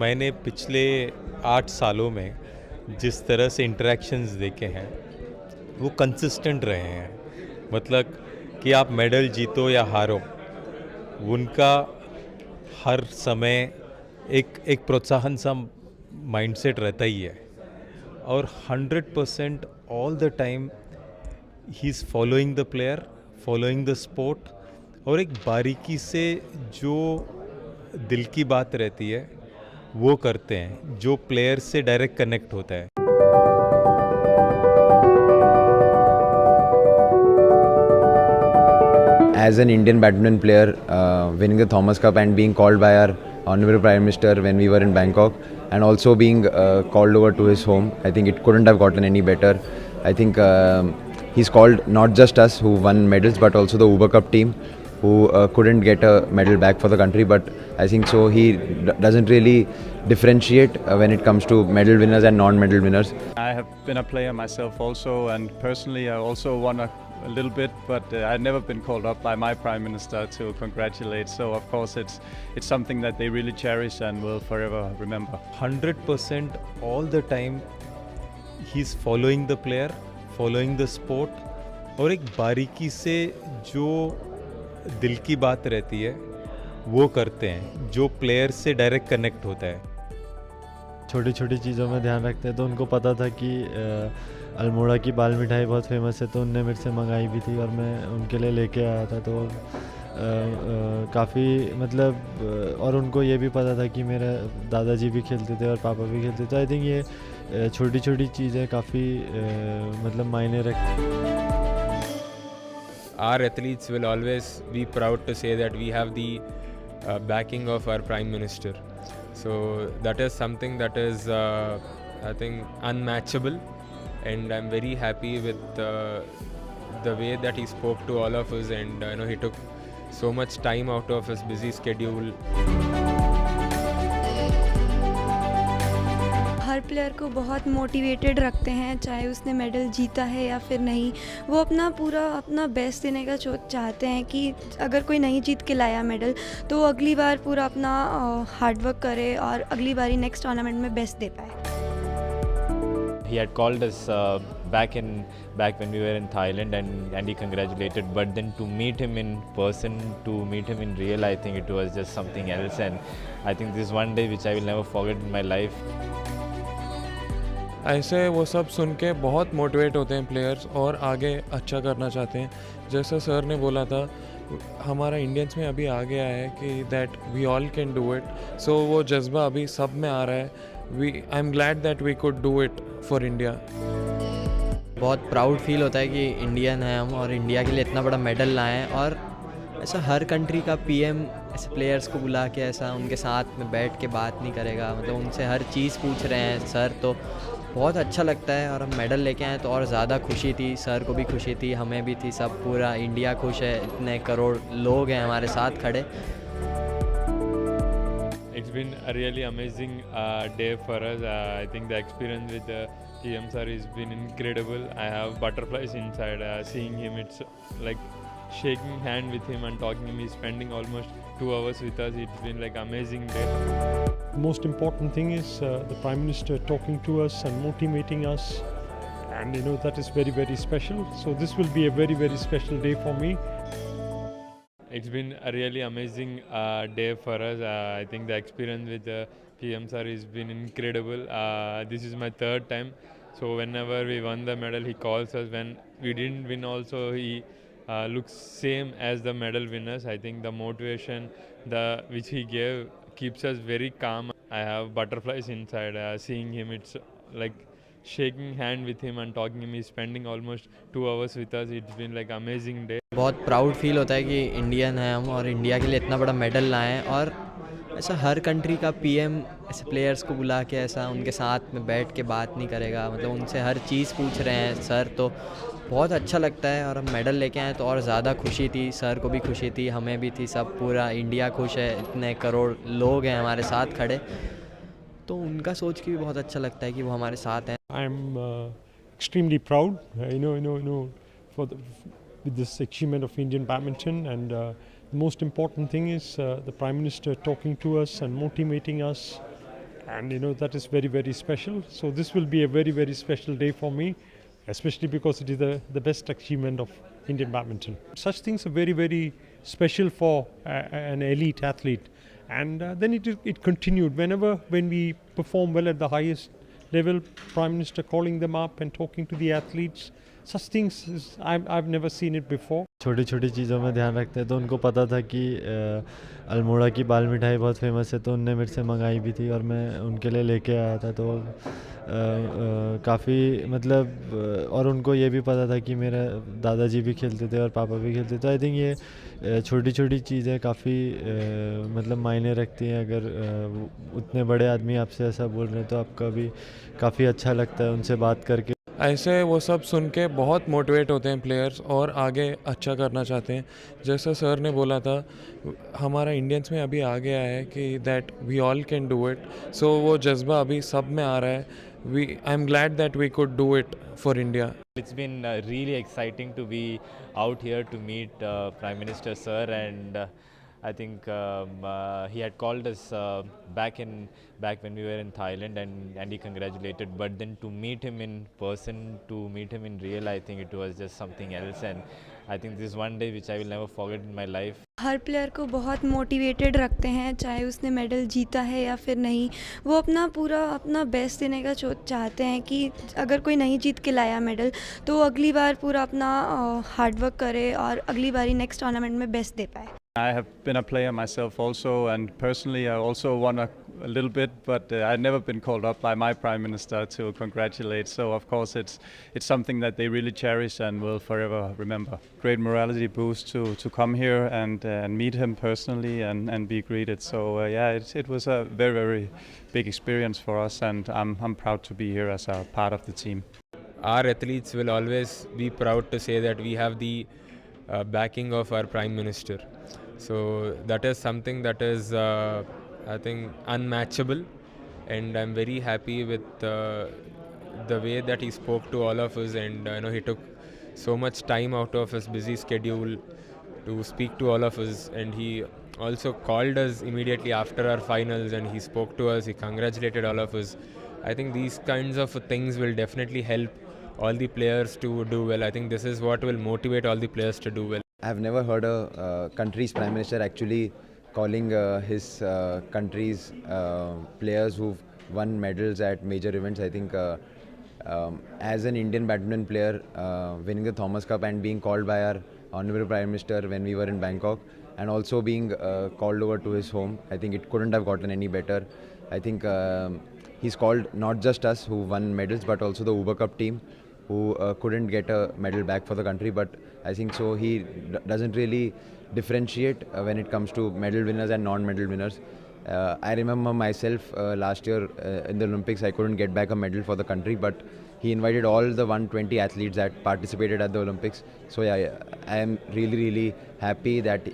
मैंने पिछले 8 सालों में जिस तरह से इंटरेक्शंस देखे हैं वो कंसिस्टेंट रहे हैं। मतलब कि आप मेडल जीतो या हारो, उनका हर समय एक एक प्रोत्साहन सा माइंडसेट रहता ही है। और 100% all the time he is following the player, following the sport, और एक बारीकी से जो दिल की बात रहती है वो करते हैं, जो प्लेयर से डायरेक्ट कनेक्ट होता है। As an Indian badminton player, winning the Thomas Cup and being called by our Honorable Prime Minister when we were in Bangkok, and also being called over to his home, I think it couldn't have gotten any better. I think he's called not just us who won medals, but also the Uber Cup team who couldn't get a medal back for the country. But I think so he doesn't really differentiate when it comes to medal winners and non-medal winners. I have been a player myself also, and personally I also won a little bit, but I've never been called up by my Prime Minister to congratulate. So of course it's something that they really cherish and will forever remember. 100% all the time he's following the player, following the sport, और एक बारीकी से जो दिल की बात रहती है वो करते हैं, जो प्लेयर से डायरेक्ट कनेक्ट होता है। छोटी छोटी चीज़ों में ध्यान रखते हैं। तो उनको पता था कि अल्मोड़ा की बाल मिठाई बहुत फेमस है, तो उनने मेरे से मंगाई भी थी और मैं उनके लिए लेके आया था। तो काफ़ी मतलब और उनको ये भी पता था कि मेरे दादाजी भी खेलते थे और पापा भी खेलते थे। आई थिंक ये छोटी छोटी चीज़ें काफ़ी मतलब मायने रखती। Our athletes will always be proud to say that we have the backing of our Prime Minister. So that is something that is, I think, unmatchable, and I'm very happy with the way that he spoke to all of us, and he took so much time out of his busy schedule. Her player को बहुत motivated रखते हैं, चाहे उसने medal जीता है या फिर नहीं। वो अपना बेस्ट देने का चाहते हैं कि अगर कोई नहीं जीत के लाया मेडल तो वो अगली बार पूरा अपना हार्डवर्क करे और अगली बारी नेक्स्ट टूर्नामेंट में बेस्ट दे पाए। He had called us back when we were in Thailand, and he congratulated. But then to meet him in person, to meet him in real, I think it was just something else. And I think this is one day which I will never forget in my life. ऐसे वो सब सुन के बहुत motivate होते हैं players और आगे अच्छा करना चाहते हैं। जैसा सर ने बोला था, हमारा इंडियंस में अभी आ गया है कि that we all can do it. So वो जज्बा अभी सब में आ रहा है। I am glad that we could do it for India. बहुत प्राउड फील होता है कि इंडियन है हम और इंडिया के लिए इतना बड़ा मेडल लाए हैं। और ऐसा हर कंट्री का पीएम ऐसे प्लेयर्स को बुला के ऐसा उनके साथ में बैठ के बात नहीं करेगा, मतलब उनसे हर चीज़ पूछ रहे हैं सर। तो बहुत अच्छा लगता है और हम मेडल लेके आए तो और ज़्यादा खुशी थी। सर को भी खुशी थी, हमें भी थी, सब पूरा इंडिया खुश है। इतने करोड़ लोग हैं हमारे साथ खड़े। It's been a really amazing day for us. I think the experience with the PM sir has been incredible. I have butterflies inside. Seeing him, it's like shaking hand with him and talking to him. He's spending almost 2 hours with us. It's been like amazing day. The most important thing is the Prime Minister talking to us and motivating us, and that is very, very special. So this will be a very, very special day for me. It's been a really amazing day for us. I think the experience with the PM sir has been incredible. This is my 3rd time. So whenever we won the medal, he calls us. When we didn't win also, he looks same as the medal winners. I think the motivation which he gave keeps us very calm. I have butterflies inside. Seeing him, it's like shaking hand with him and talking to him. He's spending almost 2 hours with us. It's been like amazing day. बहुत proud feel होता है कि Indian है हम और India के लिए इतना बड़ा मेडल लाए हैं। और ऐसा हर कंट्री का पीएम ऐसे प्लेयर्स को बुला के ऐसा उनके साथ में बैठ के बात नहीं करेगा, मतलब उनसे हर चीज़ पूछ रहे हैं सर। तो बहुत अच्छा लगता है और हम मेडल लेके आए तो और ज़्यादा खुशी थी। सर को भी खुशी थी, हमें भी थी, सब पूरा इंडिया खुश है। इतने करोड़ लोग हैं हमारे साथ खड़े, तो उनका सोच के भी बहुत अच्छा लगता है कि वो हमारे साथ हैं। I am extremely proud, with this achievement of Indian badminton, and the most important thing is the Prime Minister talking to us and motivating us, and that is very, very special. So this will be a very, very special day for me, especially because it is the best achievement of Indian badminton. Such things are very, very special for an elite athlete, and then it continued when we perform well at the highest level. Prime Minister calling them up and talking to the athletes. Such things I've never seen it before. छोटी छोटी चीज़ों में ध्यान रखते हैं, तो उनको पता था कि अल्मोड़ा की बाल मिठाई बहुत फेमस है, तो उनने मेरे से मंगाई भी थी और मैं उनके लिए लेके आया था। तो काफ़ी मतलब और उनको ये भी पता था कि मेरे दादाजी भी खेलते थे और पापा भी खेलते थे। तो आई थिंक ये छोटी छोटी चीज़ें काफ़ी मतलब मायने रखती हैं। अगर उतने बड़े आदमी आपसे ऐसा बोल रहे हैं तो आपका भी काफ़ी अच्छा लगता है उनसे बात करके। ऐसे वो सब सुन के बहुत मोटिवेट होते हैं प्लेयर्स और आगे अच्छा करना चाहते हैं। जैसा सर ने बोला था, हमारा इंडियंस में अभी आ गया है कि that we all can do it. So वो जज्बा अभी सब में आ रहा है। I am glad that we could do it for India. It's been really exciting to be out here to meet Prime Minister Sir, and I think he had called us back when we were in Thailand, and he congratulated. But then to meet him in person, to meet him in real, I think it was just something else, and I think this is one day which I will never forget in my life. Her player को बहुत motivated रखते हैं, चाहे उसने medal जीता है या फिर नहीं। वो अपना बेस्ट देने का चाहते हैं कि अगर कोई नहीं जीत के लाया मेडल तो अगली बार पूरा अपना हार्डवर्क करे और अगली बारी नेक्स्ट टूर्नामेंट में बेस्ट दे पाए। I have been a player myself also, and personally I also won a little bit, but I've never been called up by my Prime Minister to congratulate. So of course it's something that they really cherish and will forever remember. Great morality boost to come here and meet him personally and be greeted. So yeah, it was a very, very big experience for us, and I'm proud to be here as a part of the team. Our athletes will always be proud to say that we have the backing of our Prime Minister. So that is something that is I think unmatchable, and I'm very happy with the way that he spoke to all of us, and he took so much time out of his busy schedule to speak to all of us, and he also called us immediately after our finals, and he spoke to us, he congratulated all of us. I think these kinds of things will definitely help all the players to do well. I think this is what will motivate all the players to do well. I've never heard a country's prime minister actually calling his country's players who've won medals at major events. I think as an Indian badminton player, winning the Thomas Cup and being called by our Honorable Prime Minister when we were in Bangkok, and also being called over to his home, I think it couldn't have gotten any better. I think he's called not just us who won medals, but also the Uber Cup team who couldn't get a medal back for the country. But I think so he doesn't really differentiate when it comes to medal winners and non-medal winners. I remember myself last year in the Olympics, I couldn't get back a medal for the country, but he invited all the 120 athletes that participated at the Olympics. So yeah, I am really, really happy that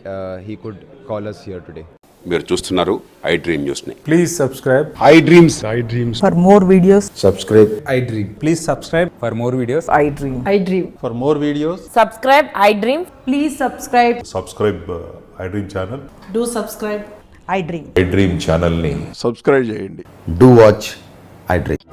he could call us here today. మీరు చూస్తున్నారు I dream news ని. Please subscribe I dreams. For more videos subscribe I dream. Please subscribe for more videos I dream. For more videos subscribe I dream. Please subscribe I dream channel. Do subscribe I dream. I dream channel ని subscribe చేయండి. Do watch I Dream.